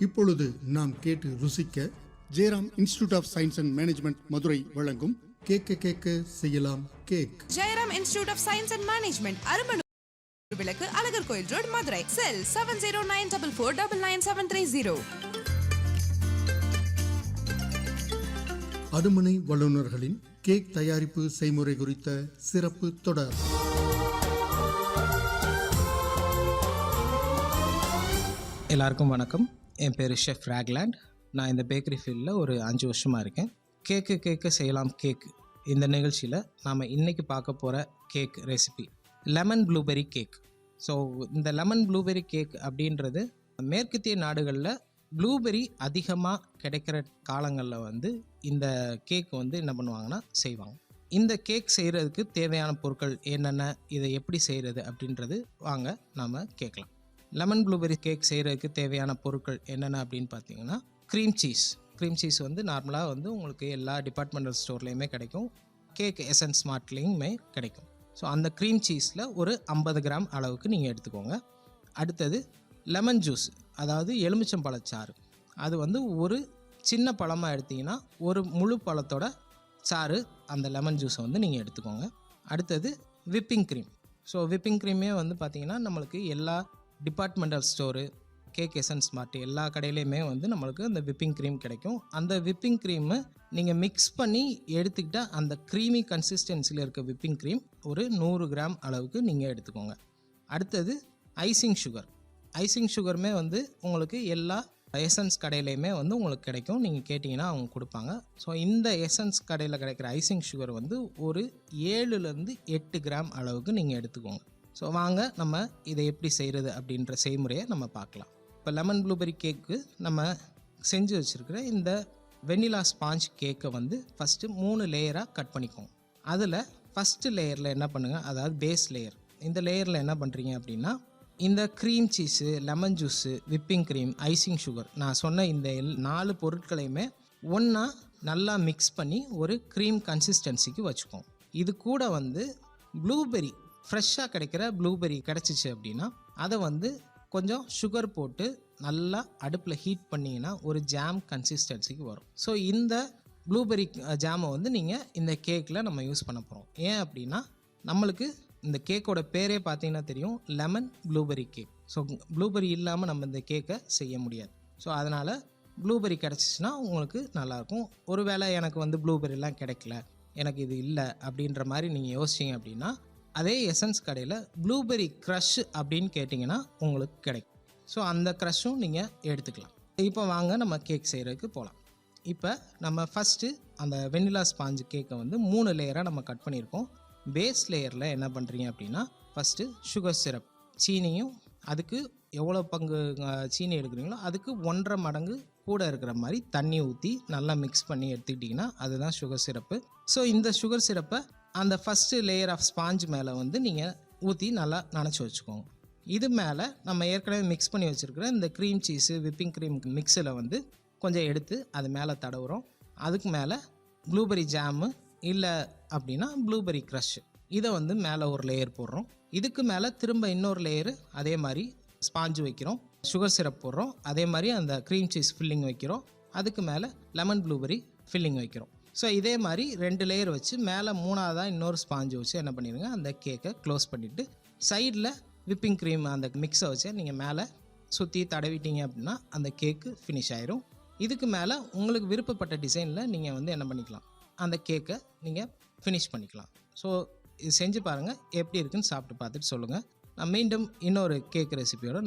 இப்பொழுது நாம் கேட்டு ருசிக்க Jayaram institute of science and management Madurai வழங்கும் கேட்க கேட்க செய்யலாம் cake. Jayaram institute of science and management Arumbanur விளக்கு அழகர் கோயில் ரோட் மதுரை. செல் 7094499730. அடுமனை வல்லுநர்களின் கேக் தயாரிப்பு செய்முறை குறித்த சிறப்பு தொடர். எல்லாருக்கும் வணக்கம். என் பேர் ஷெஃப் ராக்லாண்ட். நான் இந்த பேக்கரி ஃபீல்டில் ஒரு 5 வருஷமாக இருக்கேன். கேட்க செய்யலாம் கேக் இந்த நிகழ்ச்சியில் நாம் இன்றைக்கி பார்க்க போகிற cake recipe lemon blueberry cake. So இந்த லெமன் ப்ளூபெர்ரி கேக் அப்படின்றது மேற்கத்திய நாடுகளில் ப்ளூபெர்ரி அதிகமாக கிடைக்கிற காலங்களில் இந்த கேக் என்ன பண்ணுவாங்கன்னா செய்வாங்க. இந்த கேக் செய்கிறதுக்கு தேவையான பொருட்கள் என்னென்ன, இதை எப்படி செய்கிறது அப்படின்றது வாங்க நாம் கேட்கலாம். லெமன் ப்ளூபெர்ரி கேக் செய்கிறதுக்கு தேவையான பொருட்கள் என்னென்ன அப்படின்னு பார்த்தீங்கன்னா, க்ரீம் சீஸ் நார்மலாக உங்களுக்கு எல்லா டிபார்ட்மெண்டல் ஸ்டோர்லேயுமே கிடைக்கும். கேக் எசன்ஸ் மார்ட்லேயுமே கிடைக்கும். ஸோ அந்த க்ரீம் சீஸில் ஒரு 50 கிராம் அளவுக்கு நீங்கள் எடுத்துக்கோங்க. அடுத்தது லெமன் ஜூஸ், அதாவது எலுமிச்சம்பழச்சாறு. அது ஒரு சின்ன பழமாக எடுத்திங்கன்னா ஒரு முழு பழத்தோட சாறு அந்த லெமன் ஜூஸை நீங்கள் எடுத்துக்கோங்க. அடுத்தது விப்பிங் க்ரீம். ஸோ விப்பிங் க்ரீமே பார்த்திங்கன்னா நம்மளுக்கு எல்லா டிபார்ட்மெண்டல் ஸ்டோரு, கேக் எசன்ஸ் மார்ட் எல்லா கடையிலையுமே நம்மளுக்கு அந்த விப்பிங் க்ரீம் கிடைக்கும். அந்த விப்பிங் க்ரீமை நீங்கள் மிக்ஸ் பண்ணி எடுத்துக்கிட்டால் அந்த க்ரீமி கன்சிஸ்டன்சியில் இருக்க விப்பிங் க்ரீம் ஒரு 100 கிராம் அளவுக்கு நீங்கள் எடுத்துக்கோங்க. அடுத்தது ஐசிங் சுகருமே உங்களுக்கு எல்லா எசன்ஸ் கடையிலையுமே உங்களுக்கு கிடைக்கும். நீங்கள் கேட்டிங்கன்னா அவங்க கொடுப்பாங்க. ஸோ இந்த எசன்ஸ் கடையில் கிடைக்கிற ஐசிங் சுகர் ஒரு 7லேருந்து 8 கிராம் அளவுக்கு நீங்கள் எடுத்துக்கோங்க. ஸோ வாங்க நம்ம இதை எப்படி செய்கிறது அப்படின்ற செய்முறையை நம்ம பார்க்கலாம். இப்போ லெமன் ப்ளூபெர்ரி கேக்கு நம்ம செஞ்சு வச்சுருக்கிற இந்த வெண்ணிலா ஸ்பாஞ்ச் கேக்கை ஃபஸ்ட்டு 3 லேயராக கட் பண்ணிக்கோங்க. அதில் ஃபஸ்ட்டு லேயரில் என்ன பண்ணுங்கள், அதாவது பேஸ் லேயர், இந்த லேயரில் என்ன பண்ணுறீங்க அப்படின்னா, இந்த cream cheese, lemon juice, whipping cream, icing sugar, நான் சொன்ன இந்த 4 பொருட்களையுமே ஒன்றா நல்லா மிக்ஸ் பண்ணி ஒரு க்ரீம் கன்சிஸ்டன்சிக்கு வச்சுக்கோங்க. இது கூட ப்ளூபெர்ரி, ஃப்ரெஷ்ஷாக கிடைக்கிற ப்ளூபெர்ரி கிடச்சிச்சு அப்படின்னா அதை கொஞ்சம் சுகர் போட்டு நல்லா அடுப்பில் ஹீட் பண்ணிங்கன்னா ஒரு ஜாம் கன்சிஸ்டன்சிக்கு வரும். ஸோ இந்த ப்ளூபெர்ரி ஜாமை நீங்கள் இந்த கேக்கில் நம்ம யூஸ் பண்ண போகிறோம். ஏன் அப்படின்னா, நம்மளுக்கு இந்த கேக்கோட பேரே பார்த்தீங்கன்னா தெரியும், lemon blueberry cake. So blueberry இல்லாமல் நம்ம இந்த கேக்கை செய்ய முடியாது. ஸோ அதனால் ப்ளூபெர்ரி கிடச்சிச்சின்னா உங்களுக்கு நல்லாயிருக்கும். ஒருவேளை எனக்கு ப்ளூபெர்ரிலாம் கிடைக்கல, எனக்கு இது இல்லை அப்படின்ற மாதிரி நீங்கள் யோசிச்சிங்க அப்படின்னா, அதே எசன்ஸ் கடையில் ப்ளூபெர்ரி க்ரஷ் அப்படின்னு கேட்டிங்கன்னா உங்களுக்கு கிடைக்கும். ஸோ அந்த க்ரஷ்ஷும் நீங்கள் எடுத்துக்கலாம். இப்போ வாங்க நம்ம கேக் செய்கிறதுக்கு போகலாம். இப்போ நம்ம ஃபஸ்ட்டு அந்த வெண்ணிலா ஸ்பாஞ்சு கேக்கை 3 லேயராக நம்ம கட் பண்ணியிருக்கோம். பேஸ் லேயரில் என்ன பண்ணுறீங்க அப்படின்னா, ஃபஸ்ட்டு சுகர் சிரப், சீனியும் அதுக்கு எவ்வளோ பங்கு சீனி எடுக்கிறீங்களோ அதுக்கு 1.5 மடங்கு கூட இருக்கிற மாதிரி தண்ணி ஊற்றி நல்லா மிக்ஸ் பண்ணி எடுத்துக்கிட்டிங்கன்னா அதுதான் சுகர் சிரப்பு. ஸோ இந்த சுகர் சிரப்பை அந்த ஃபஸ்ட்டு லேயர் ஆஃப் ஸ்பாஞ்ச் மேலே நீங்கள் ஊற்றி நல்லா நனைச்சி வச்சுக்கோங்க. இது மேலே நம்ம ஏற்கனவே மிக்ஸ் பண்ணி வச்சுருக்கிற இந்த க்ரீம் சீஸு, விப்பிங் க்ரீம் மிக்ஸில் கொஞ்சம் எடுத்து அது மேலே தடவுறோம். அதுக்கு மேலே ப்ளூபெர்ரி ஜாமு இல்லை அப்படின்னா ப்ளூபெர்ரி க்ரஷ், இதை மேலே ஒரு லேயர் போடுறோம். இதுக்கு மேலே திரும்ப இன்னொரு லேயரு அதே மாதிரி ஸ்பாஞ்சு வைக்கிறோம், சுகர் சிரப் போடுறோம், அதே மாதிரி அந்த க்ரீம் சீஸ் ஃபில்லிங் வைக்கிறோம், அதுக்கு மேலே லெமன் ப்ளூபெர்ரி ஃபில்லிங் வைக்கிறோம். ஸோ இதே மாதிரி 2 லேயர் வச்சு மேலே 3ஆவதாக இன்னொரு ஸ்பாஞ்சு வச்சு என்ன பண்ணிடுங்க, அந்த கேக்கை க்ளோஸ் பண்ணிவிட்டு சைடில் விப்பிங் க்ரீம் அந்த மிக்ஸை வச்சு நீங்கள் மேலே சுற்றி தடவிட்டீங்க அப்படின்னா அந்த கேக்கு ஃபினிஷ் ஆயிரும். இதுக்கு மேலே உங்களுக்கு விருப்பப்பட்ட டிசைனில் நீங்கள் என்ன பண்ணிக்கலாம், அந்த கேக்கை நீங்கள் ஃபினிஷ் பண்ணிக்கலாம். ஸோ இது செஞ்சு பாருங்கள், எப்படி இருக்குன்னு சாப்பிட்டு பார்த்துட்டு சொல்லுங்கள். நான் மீண்டும் இன்னொரு கேக் ரெசிபியோடு